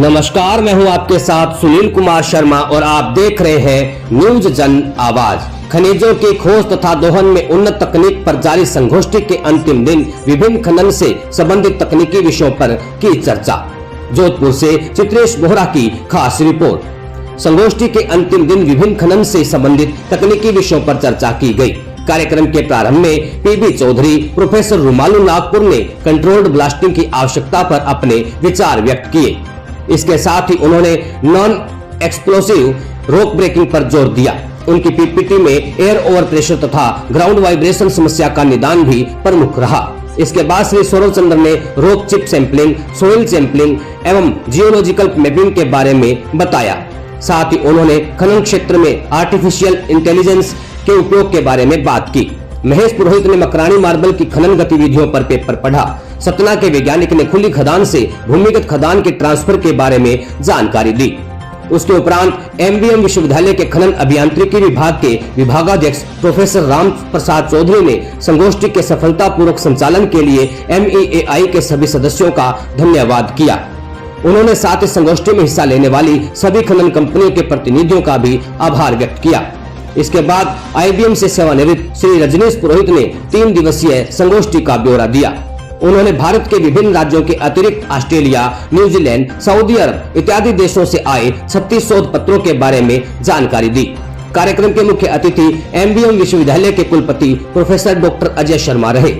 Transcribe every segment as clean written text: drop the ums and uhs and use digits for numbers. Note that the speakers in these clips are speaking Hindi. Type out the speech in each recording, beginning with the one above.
नमस्कार, मैं हूं आपके साथ सुनील कुमार शर्मा और आप देख रहे हैं न्यूज जन आवाज। खनिजों की खोज तथा दोहन में उन्नत तकनीक पर जारी संगोष्ठी के अंतिम दिन विभिन्न खनन से संबंधित तकनीकी विषयों पर की चर्चा। जोधपुर से चित्रेश बोहरा की खास रिपोर्ट। संगोष्ठी के अंतिम दिन विभिन्न खनन से संबंधित तकनीकी विषयों पर चर्चा की गई। कार्यक्रम के प्रारंभ में पीबी चौधरी, प्रोफेसर रुमालू नागपुर ने कंट्रोल्ड ब्लास्टिंग की आवश्यकता पर अपने विचार व्यक्त किए। इसके साथ ही उन्होंने नॉन एक्सप्लोसिव रॉक ब्रेकिंग पर जोर दिया। उनकी पीपीटी में एयर ओवर प्रेशर तथा ग्राउंड वाइब्रेशन समस्या का निदान भी प्रमुख रहा। इसके बाद श्री सौरभ चंद्र ने rock chip sampling, soil sampling एवं जियोलॉजिकल मैपिंग के बारे में बताया। साथ ही उन्होंने खनन क्षेत्र में आर्टिफिशियल इंटेलिजेंस के उपयोग के बारे में बात की। महेश पुरोहित ने मकरानी मार्बल की खनन गतिविधियों पर पेपर पढ़ा। सतना के वैज्ञानिक ने खुली खदान से भूमिगत खदान के ट्रांसफर के बारे में जानकारी दी। उसके उपरांत एमबीएम विश्वविद्यालय के खनन अभियांत्रिकी विभाग के विभागाध्यक्ष प्रोफेसर राम प्रसाद चौधरी ने संगोष्ठी के सफलतापूर्वक संचालन के लिए MEAI के सभी सदस्यों का धन्यवाद किया। उन्होंने साथ ही संगोष्ठी में हिस्सा लेने वाली सभी खनन कंपनियों के प्रतिनिधियों का भी आभार व्यक्त किया। इसके बाद IBM से सेवानिवृत्त श्री रजनीश पुरोहित ने 3 दिवसीय संगोष्ठी का ब्यौरा दिया। उन्होंने भारत के विभिन्न राज्यों के अतिरिक्त ऑस्ट्रेलिया, न्यूजीलैंड, सऊदी अरब इत्यादि देशों से आए 36 शोध पत्रों के बारे में जानकारी दी। कार्यक्रम के मुख्य अतिथि MBM विश्वविद्यालय के कुलपति प्रोफेसर डॉक्टर अजय शर्मा रहे।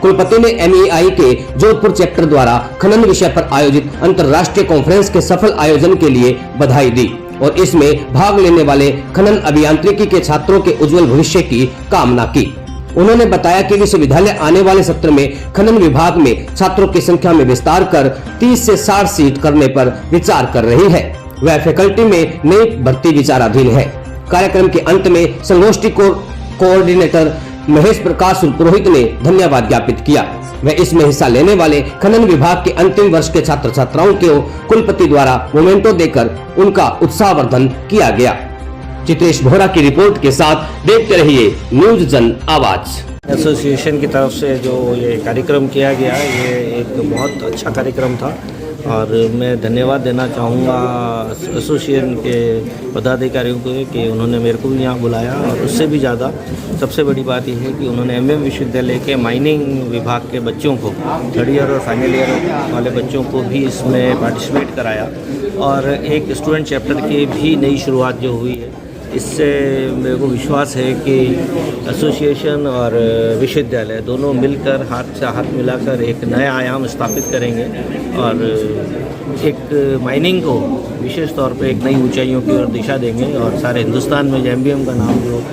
कुलपति ने MEAI के जोधपुर चैप्टर द्वारा खनन विषय पर आयोजित अंतर्राष्ट्रीय कॉन्फ्रेंस के सफल आयोजन के लिए बधाई दी और इसमें भाग लेने वाले खनन अभियांत्रिकी के छात्रों के उज्जवल भविष्य की कामना की। उन्होंने बताया कि विश्वविद्यालय आने वाले सत्र में खनन विभाग में छात्रों की संख्या में विस्तार कर 30 से 60 सीट करने पर विचार कर रही है। वह फैकल्टी में नई भर्ती विचाराधीन है। कार्यक्रम के अंत में संगोष्ठी कोऑर्डिनेटर महेश प्रकाश पुरोहित ने धन्यवाद ज्ञापित किया। वह इसमें हिस्सा लेने वाले खनन विभाग के अंतिम वर्ष के छात्र छात्राओं को कुलपति द्वारा मोमेंटो देकर उनका उत्साहवर्धन किया गया। चित्रेश बोहरा की रिपोर्ट के साथ देखते रहिए न्यूज जन आवाज। एसोसिएशन की तरफ से जो ये कार्यक्रम किया गया, ये एक बहुत अच्छा कार्यक्रम था और मैं धन्यवाद देना चाहूँगा एसोसिएशन के पदाधिकारियों को कि उन्होंने मेरे को भी यहाँ बुलाया। और उससे भी ज़्यादा सबसे बड़ी बात यह है कि उन्होंने MM विश्वविद्यालय के माइनिंग विभाग के बच्चों को, 3rd ईयर और फाइनल ईयर वाले बच्चों को भी इसमें पार्टिसिपेट कराया। और एक स्टूडेंट चैप्टर की भी नई शुरुआत जो हुई है, इससे मेरे को विश्वास है कि एसोसिएशन और विश्वविद्यालय दोनों मिलकर हाथ से हाथ मिलाकर एक नया आयाम स्थापित करेंगे और एक माइनिंग को विशेष तौर पे एक नई ऊंचाइयों की ओर दिशा देंगे। और सारे हिंदुस्तान में MBM का नाम जो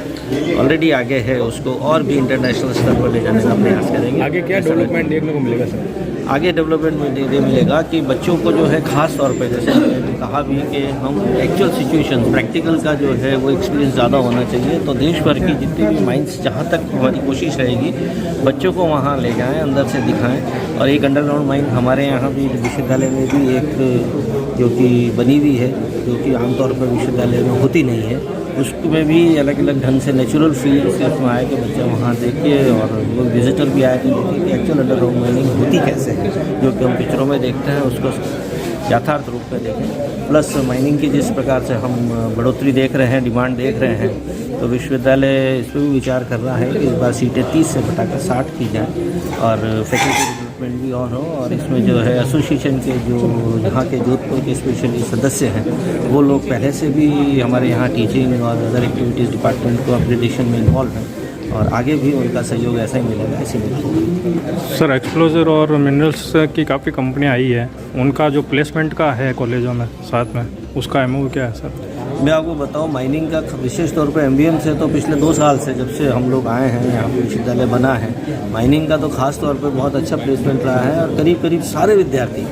ऑलरेडी आगे है उसको और भी इंटरनेशनल स्तर पर ले जाने का प्रयास करेंगे। आगे क्या डेवलपमेंट देखने को मिलेगा सर? आगे डेवलपमेंट में ये मिलेगा कि बच्चों को जो है ख़ास तौर पे, जैसे मैंने कहा भी कि हम एक्चुअल सिचुएशन प्रैक्टिकल का जो है वो एक्सपीरियंस ज़्यादा होना चाहिए। तो देश भर की जितनी भी माइंस, जहाँ तक हमारी कोशिश रहेगी, बच्चों को वहाँ ले जाएँ, अंदर से दिखाएं। और एक अंडरग्राउंड माइन हमारे यहाँ भी विश्वविद्यालय में भी एक जो कि बनी हुई है, जो कि आमतौर पर विश्वविद्यालय में होती नहीं है, उसमें भी अलग अलग ढंग से नेचुरल फील से उसमें आए कि बच्चे वहाँ देखे और वो विजिटर भी आए कि देखिए कि एक्चुअल अंडरग्राउंड माइनिंग होती कैसे है, जो कि हम पिक्चरों में देखते हैं उसको यथार्थ रूप में देखें। प्लस माइनिंग की जिस प्रकार से हम बढ़ोतरी देख रहे हैं, डिमांड देख रहे हैं, तो विश्वविद्यालय इस पर भी विचार कर रहा है कि इस बार सीटें 30 से घटाकर 60 की जाए और फैकल्टी डेवलपमेंट भी और हो। और इसमें जो है एसोसिएशन के जो यहाँ के जोधपुर के स्पेशली सदस्य हैं, वो लोग पहले से भी हमारे यहाँ टीचिंग और अदर एक्टिविटीज़ डिपार्टमेंट को अपग्रेडेशन में इन्वॉल्व हैं और आगे भी उनका सहयोग ऐसा ही मिलेगा, इसीलिए। सर, एक्सप्लोजर और मिनरल्स की काफ़ी कंपनियाँ आई है, उनका जो प्लेसमेंट का है कॉलेजों में साथ में, उसका MOU क्या है सर? मैं आपको बताऊं, माइनिंग का विशेष तौर पे MBM से तो पिछले 2 साल से जब से हम लोग आए हैं यहाँ पे विश्वविद्यालय बना है, माइनिंग का तो खास तौर पे बहुत अच्छा प्लेसमेंट रहा है और करीब करीब सारे विद्यार्थी,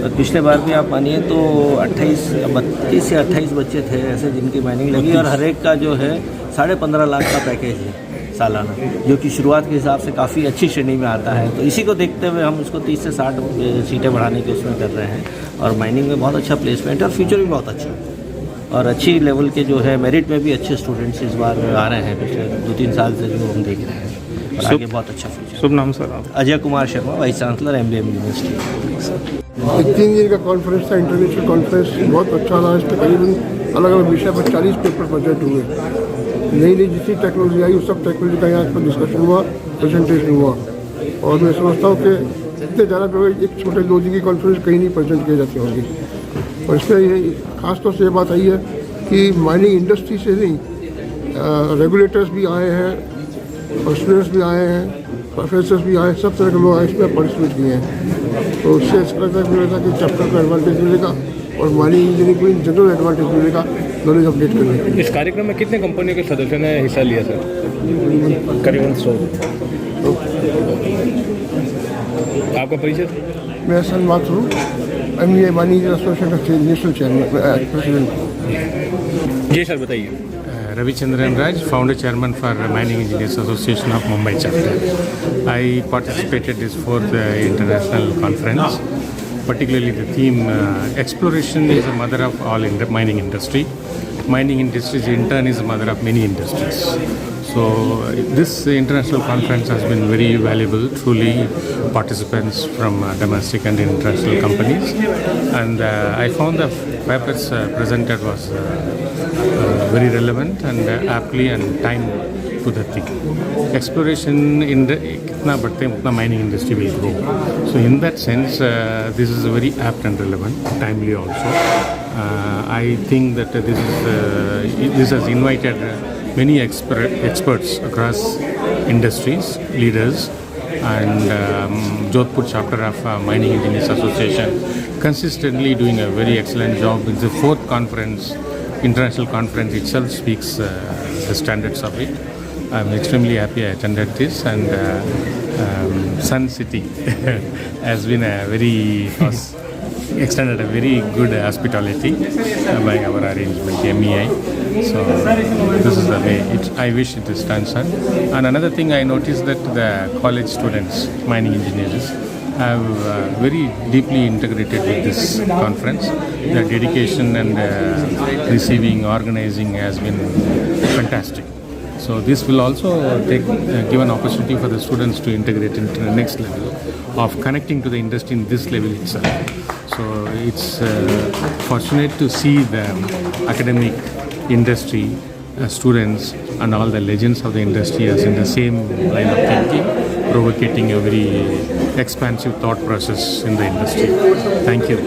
और पिछले बार भी आप मानिए तो 32 से 28 बच्चे थे ऐसे जिनकी माइनिंग लगी और हर एक का जो है 15.5 लाख का पैकेज है सालाना, जो कि शुरुआत के हिसाब से काफ़ी अच्छी श्रेणी में आता है। तो इसी को देखते हुए हम उसको 30 से 60 सीटें बढ़ाने की उसमें कर रहे हैं और माइनिंग में बहुत अच्छा प्लेसमेंट है और फ्यूचर भी बहुत अच्छा है और अच्छी लेवल के जो है मेरिट में भी अच्छे स्टूडेंट्स इस बार आ रहे हैं पिछले 2-3 साल से जो हम देख रहे हैं। और आगे बहुत अच्छा फ्यूचर। शुभ नाम सर आप? Ajay Kumar Sharma, vice chancellor MBM university. एक 3 दिन का कॉन्फ्रेंस था, इंटरनेशनल कॉन्फ्रेंस, बहुत अच्छा रहा। इस पर करीबन अलग अलग विषय पर 40 पेपर प्रेजेंट हुए। नई नई जितनी टेक्नोलॉजी आई उस सब टेक्नोलॉजी का यहाँ पर डिस्कशन हुआ, प्रेजेंटेशन हुआ। और मैं समझता हूँ कि इतने ज़्यादा पेपर एक छोटे 2 दिन की कॉन्फ्रेंस कहीं नहीं प्रेजेंट किए जाते होंगे। और इसमें ये खासतौर से ये बात आई है कि माइनिंग इंडस्ट्री से नहीं, रेगुलेटर्स भी आए हैं और स्टूडेंट्स भी आए हैं, प्रोफेसर्स भी आए, सब तरह के लोग आए इसमें पार्टिसिपेट किए हैं। तो उससे इस तरह तक मिलेगा कि चैप्टर का एडवांटेज मिलेगा और माइनिंग इंजीनियरिंग को इन जनरल एडवांटेज मिलेगा नॉलेज अपडेट करने के लिए। इस कार्यक्रम में कितने कंपनियों के सदस्यों ने हिस्सा लिया सर? करीबन 100। आपका परिचय? मैं सन माथुर, MBA माइनिंग एसोसिएशन का नेशनल चेयरमैन प्रेसिडेंट। जी सर बताइए। Ravichandran Raj, founder chairman for Mining Engineers Association of Mumbai chapter. I participated this 4th international conference. Particularly the theme exploration is the mother of all mining industry. Mining industries in turn is the mother of many industries. So this international conference has been very valuable. Truly, participants from domestic and international companies, and I found the papers presented was very relevant and aptly and time to the thing. Exploration in the kitna badhte utna mining industry will grow. So in that sense, this is very apt and relevant, timely also. I think that this has invited many experts across industries, leaders, and Jodhpur chapter of Mining Engineers Association consistently doing a very excellent job. It's the 4th conference, international conference itself speaks the standards of it. I'm extremely happy I attended this, and Sun City has been extended a very good hospitality by our arrangement, MEI. So this is the way I wish it stands on. And another thing I noticed that the college students, mining engineers, have very deeply integrated with this conference. Their dedication and receiving, organizing has been fantastic. So this will also give an opportunity for the students to integrate into the next level of connecting to the industry in this level itself. So it's fortunate to see the academic industry, students and all the legends of the industry as in the same line of thinking, provocating a very expansive thought process in the industry. Thank you.